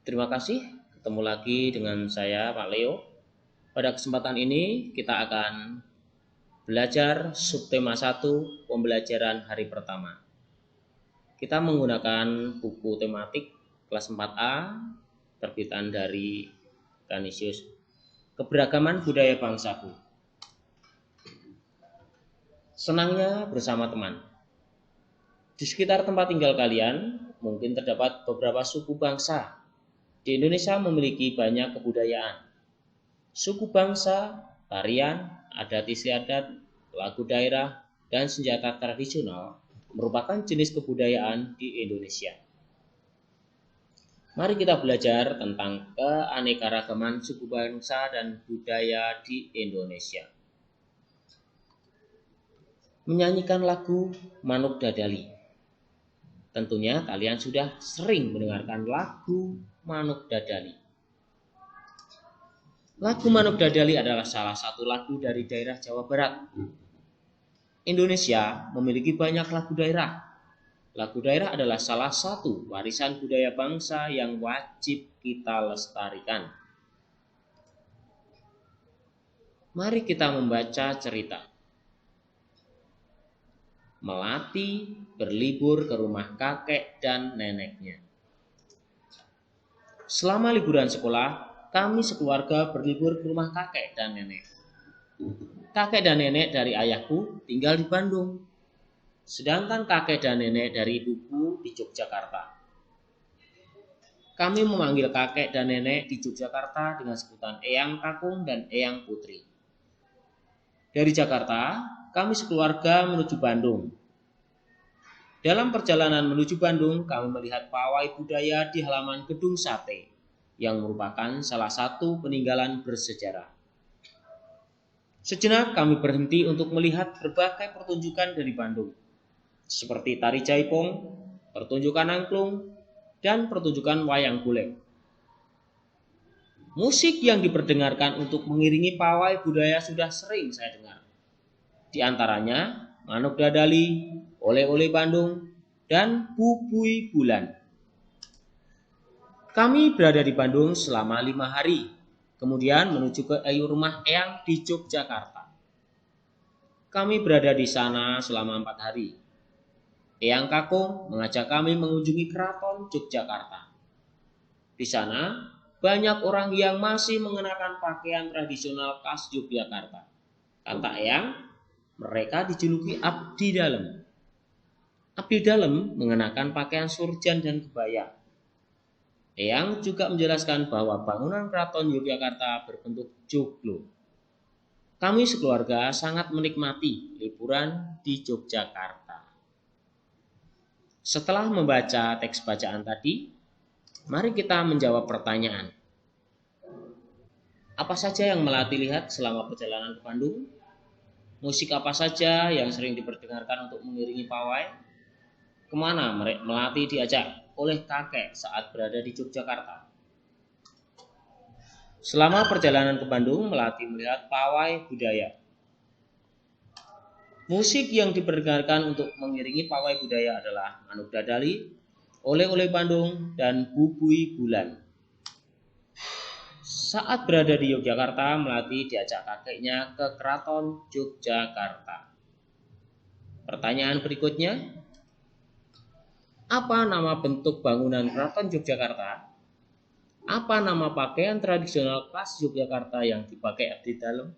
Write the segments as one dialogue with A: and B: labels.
A: Terima kasih, ketemu lagi dengan saya Pak Leo. Pada kesempatan ini kita akan belajar subtema 1 pembelajaran hari pertama. Kita menggunakan buku tematik kelas 4A terbitan dari Canisius, Keberagaman Budaya Bangsaku. Senangnya bersama teman. Di sekitar tempat tinggal kalian mungkin terdapat beberapa suku bangsa. Di Indonesia memiliki banyak kebudayaan. Suku bangsa, tarian, adat istiadat, lagu daerah, dan senjata tradisional merupakan jenis kebudayaan di Indonesia. Mari kita belajar tentang keanekaragaman suku bangsa dan budaya di Indonesia. Menyanyikan lagu Manuk Dadali. Tentunya kalian sudah sering mendengarkan lagu Manuk Dadali. Lagu Manuk Dadali adalah salah satu lagu dari daerah Jawa Barat. Indonesia memiliki banyak lagu daerah. Lagu daerah adalah salah satu warisan budaya bangsa yang wajib kita lestarikan. Mari kita membaca cerita. Melati berlibur ke rumah kakek dan neneknya. Selama liburan sekolah, kami sekeluarga berlibur ke rumah kakek dan nenek. Kakek dan nenek dari ayahku tinggal di Bandung, sedangkan kakek dan nenek dari ibuku di Yogyakarta. Kami memanggil kakek dan nenek di Yogyakarta dengan sebutan Eyang Kakung dan Eyang Putri. Dari Jakarta, kami sekeluarga menuju Bandung. Dalam perjalanan menuju Bandung, kami melihat pawai budaya di halaman Gedung Sate, yang merupakan salah satu peninggalan bersejarah. Sejenak kami berhenti untuk melihat berbagai pertunjukan dari Bandung, seperti tari jaipong, pertunjukan angklung, dan pertunjukan wayang golek. Musik yang diperdengarkan untuk mengiringi pawai budaya sudah sering saya dengar. Di antaranya Manuk Dadali, Oleh-oleh Bandung, dan Bubui Bulan. Kami berada di Bandung selama 5 hari, kemudian menuju ke rumah Eyang di Yogyakarta. Kami berada di sana selama 4 hari. Eyang Kakung mengajak kami mengunjungi keraton Yogyakarta. Di sana, banyak orang yang masih mengenakan pakaian tradisional khas Yogyakarta. Kata Eyang, mereka dijuluki abdi dalem. Abdi dalem mengenakan pakaian surjan dan kebaya. Eyang juga menjelaskan bahwa bangunan keraton Yogyakarta berbentuk joglo. Kami sekeluarga sangat menikmati liburan di Yogyakarta. Setelah membaca teks bacaan tadi, mari kita menjawab pertanyaan. Apa saja yang Melati lihat selama perjalanan ke Bandung? Musik apa saja yang sering diperdengarkan untuk mengiringi pawai? Kemana Melati diajak oleh kakek saat berada di Yogyakarta? Selama perjalanan ke Bandung, Melati melihat pawai budaya. Musik yang diperdengarkan untuk mengiringi pawai budaya adalah Manuk Dadali, Oleh-oleh Bandung, dan Bubui Bulan. Saat berada di Yogyakarta, Melati diajak kakeknya ke Keraton Yogyakarta. Pertanyaan berikutnya, apa nama bentuk bangunan Keraton Yogyakarta? Apa nama pakaian tradisional khas Yogyakarta yang dipakai abdi dalem?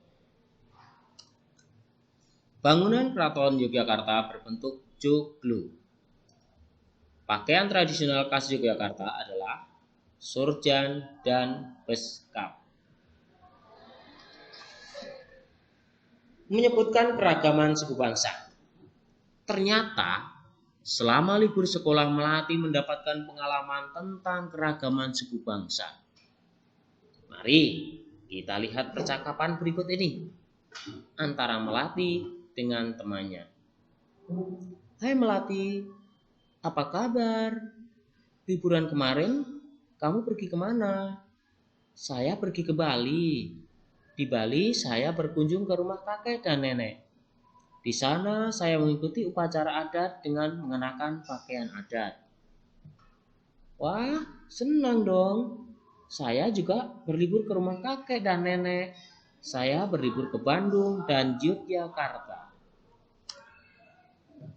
A: Bangunan Keraton Yogyakarta berbentuk joglo. Pakaian tradisional khas Yogyakarta adalah surjan dan beskap. Menyebutkan keragaman suku bangsa. Ternyata selama libur sekolah Melati mendapatkan pengalaman tentang keragaman suku bangsa. Mari kita lihat percakapan berikut ini antara Melati dengan temannya. Hai Melati, apa kabar? Liburan kemarin kamu pergi kemana? Saya pergi ke Bali. Di Bali saya berkunjung ke rumah kakek dan nenek. Di sana saya mengikuti upacara adat dengan mengenakan pakaian adat. Wah, senang dong. Saya juga berlibur ke rumah kakek dan nenek. Saya berlibur ke Bandung dan Yogyakarta.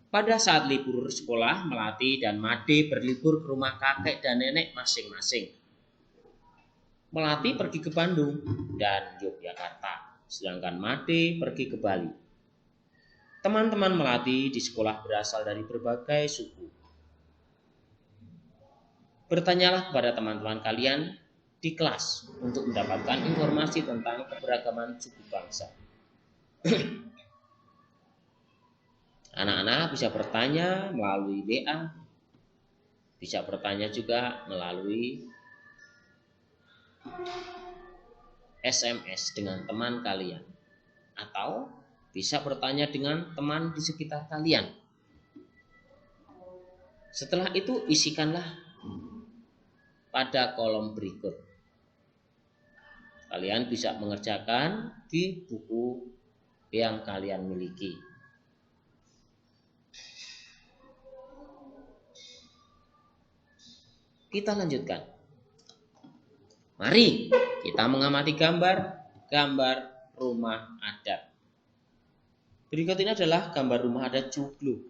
A: Pada saat libur sekolah, Melati dan Made berlibur ke rumah kakek dan nenek masing-masing. Melati pergi ke Bandung dan Yogyakarta, sedangkan Made pergi ke Bali. Teman-teman Melati di sekolah berasal dari berbagai suku. Bertanyalah kepada teman-teman kalian di kelas untuk mendapatkan informasi tentang keberagaman suku bangsa. Anak-anak bisa bertanya melalui WA, bisa bertanya juga melalui SMS dengan teman kalian, atau bisa bertanya dengan teman di sekitar kalian. Setelah itu isikanlah pada kolom berikut. Kalian bisa mengerjakan di buku yang kalian miliki. Kita lanjutkan. Mari kita mengamati gambar rumah adat. Berikut ini adalah gambar rumah adat Joglo.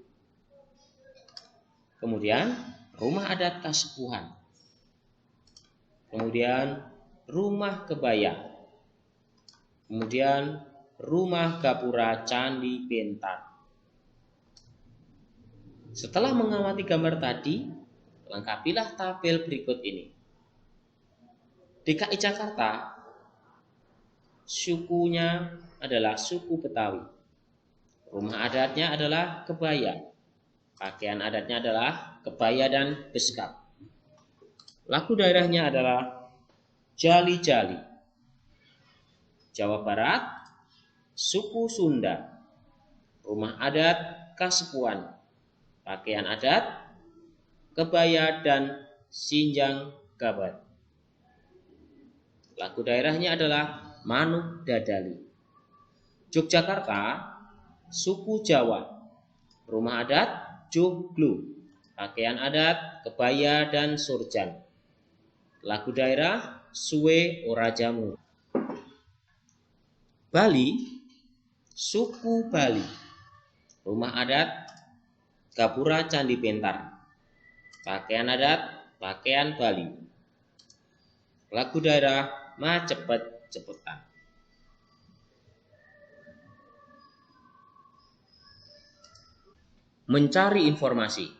A: Kemudian rumah adat Kasepuhan. Kemudian rumah kebaya. Kemudian rumah gapura Candi Pentar. Setelah mengamati gambar tadi, lengkapilah tabel berikut ini. DKI Jakarta, sukunya adalah suku Betawi. Rumah adatnya adalah kebaya. Pakaian adatnya adalah kebaya dan beskap. Lagu daerahnya adalah jali-jali. Jawa Barat, suku Sunda. Rumah adat Kasepuhan. Pakaian adat kebaya dan sinjang gabat. Lagu daerahnya adalah Manuk Dadali. Yogyakarta, suku Jawa. Rumah adat Joglo. Pakaian adat kebaya dan surjan. Lagu daerah Suwe Ora Jamu. Bali, suku Bali. Rumah adat gapura Candi Pentar. Pakaian adat pakaian Bali. Lagu daerah Macepet-cepetan. Mencari informasi.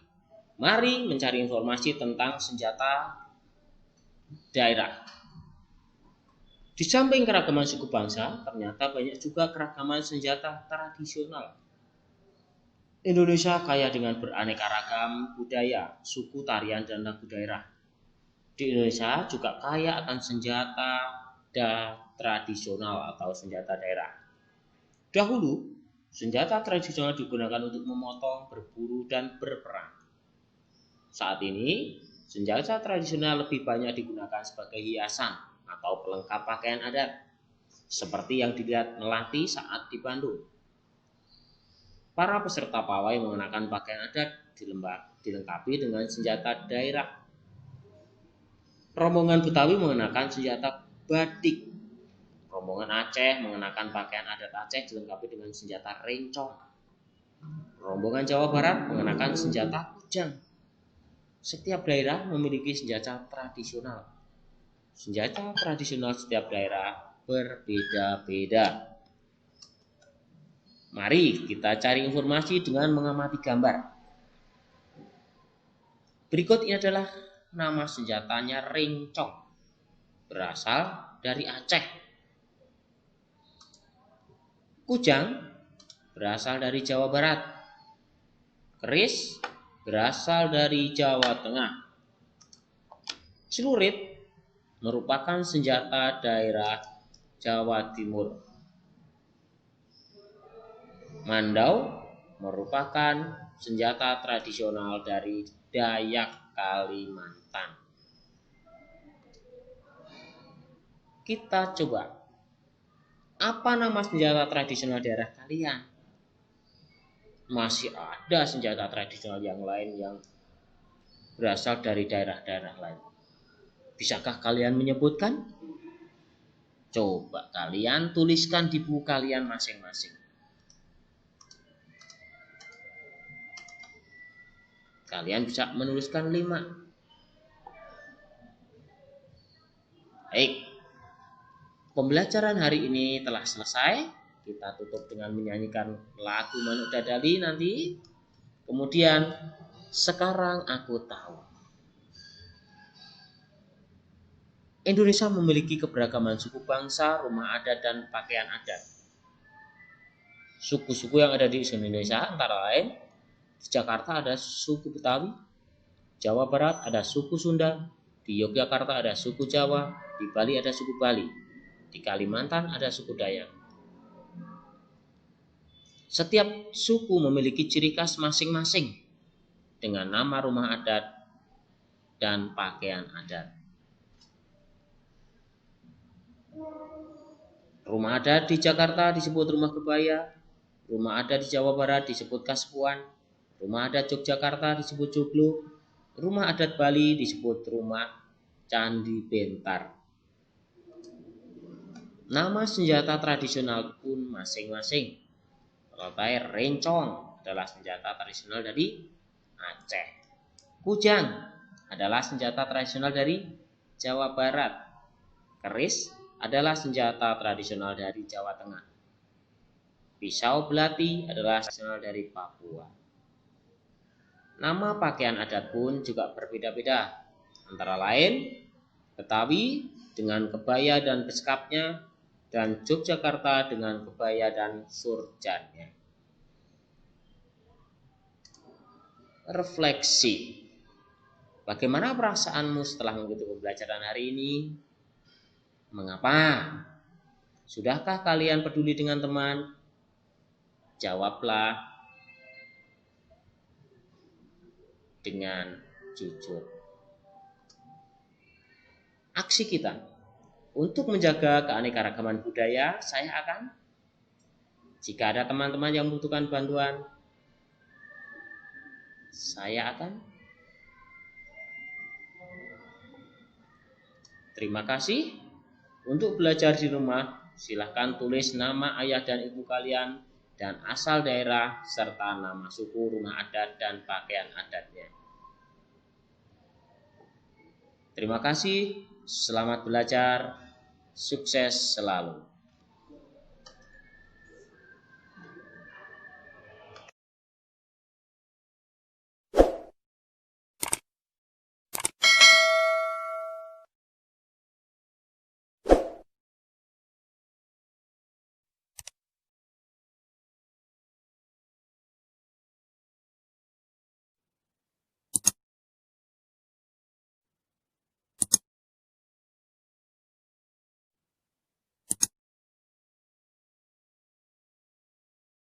A: Mari mencari informasi tentang senjata daerah. Di samping keragaman suku bangsa, ternyata banyak juga keragaman senjata tradisional. Indonesia kaya dengan beraneka ragam budaya, suku, tarian, dan lagu daerah. Di Indonesia juga kaya akan senjata tradisional atau senjata daerah. Dahulu, senjata tradisional digunakan untuk memotong, berburu, dan berperang. Saat ini, senjata tradisional lebih banyak digunakan sebagai hiasan atau pelengkap pakaian adat, seperti yang dilihat Melati saat di Bandung. Para peserta pawai mengenakan pakaian adat dilengkapi dengan senjata daerah. Rombongan Betawi mengenakan senjata batik. Rombongan Aceh mengenakan pakaian adat Aceh dilengkapi dengan senjata rencong. Rombongan Jawa Barat mengenakan senjata kujang. Setiap daerah memiliki senjata tradisional. Senjata tradisional setiap daerah berbeda-beda. Mari kita cari informasi dengan mengamati gambar. Berikut ini adalah nama senjatanya rencong. Berasal dari Aceh. Kujang berasal dari Jawa Barat. Keris berasal dari Jawa Tengah. Celurit merupakan senjata daerah Jawa Timur. Mandau merupakan senjata tradisional dari Dayak Kalimantan. Kita coba. Apa nama senjata tradisional daerah kalian? Masih ada senjata tradisional yang lain yang berasal dari daerah-daerah lain. Bisakah kalian menyebutkan? Coba kalian tuliskan di buku kalian masing-masing. Kalian bisa menuliskan 5. Baik, pembelajaran hari ini telah selesai. Kita tutup dengan menyanyikan lagu Manuk Dadali nanti. Kemudian, sekarang aku tahu. Indonesia memiliki keberagaman suku bangsa, rumah adat, dan pakaian adat. Suku-suku yang ada di Indonesia antara lain, di Jakarta ada suku Betawi, Jawa Barat ada suku Sunda, di Yogyakarta ada suku Jawa, di Bali ada suku Bali, di Kalimantan ada suku Dayak. Setiap suku memiliki ciri khas masing-masing dengan nama rumah adat dan pakaian adat. Rumah adat di Jakarta disebut rumah kebaya, rumah adat di Jawa Barat disebut kaspuan, rumah adat Yogyakarta disebut joglo, rumah adat Bali disebut rumah candi bentar. Nama senjata tradisional pun masing-masing. Rotai rencong adalah senjata tradisional dari Aceh. Kujang adalah senjata tradisional dari Jawa Barat. Keris adalah senjata tradisional dari Jawa Tengah. Pisau belati adalah tradisional dari Papua. Nama pakaian adat pun juga berbeda-beda. Antara lain, Betawi dengan kebaya dan beskapnya, dan Yogyakarta dengan kebaya dan surjannya. Refleksi. Bagaimana perasaanmu setelah mengikuti pembelajaran hari ini? Mengapa? Sudahkah kalian peduli dengan teman? Jawablah dengan jujur. Aksi kita untuk menjaga keanekaragaman budaya, jika ada teman-teman yang membutuhkan bantuan, Terima kasih. Untuk belajar di rumah, silahkan tulis nama ayah dan ibu kalian dan asal daerah serta nama suku, rumah adat, dan pakaian adatnya. Terima kasih, selamat belajar, sukses selalu.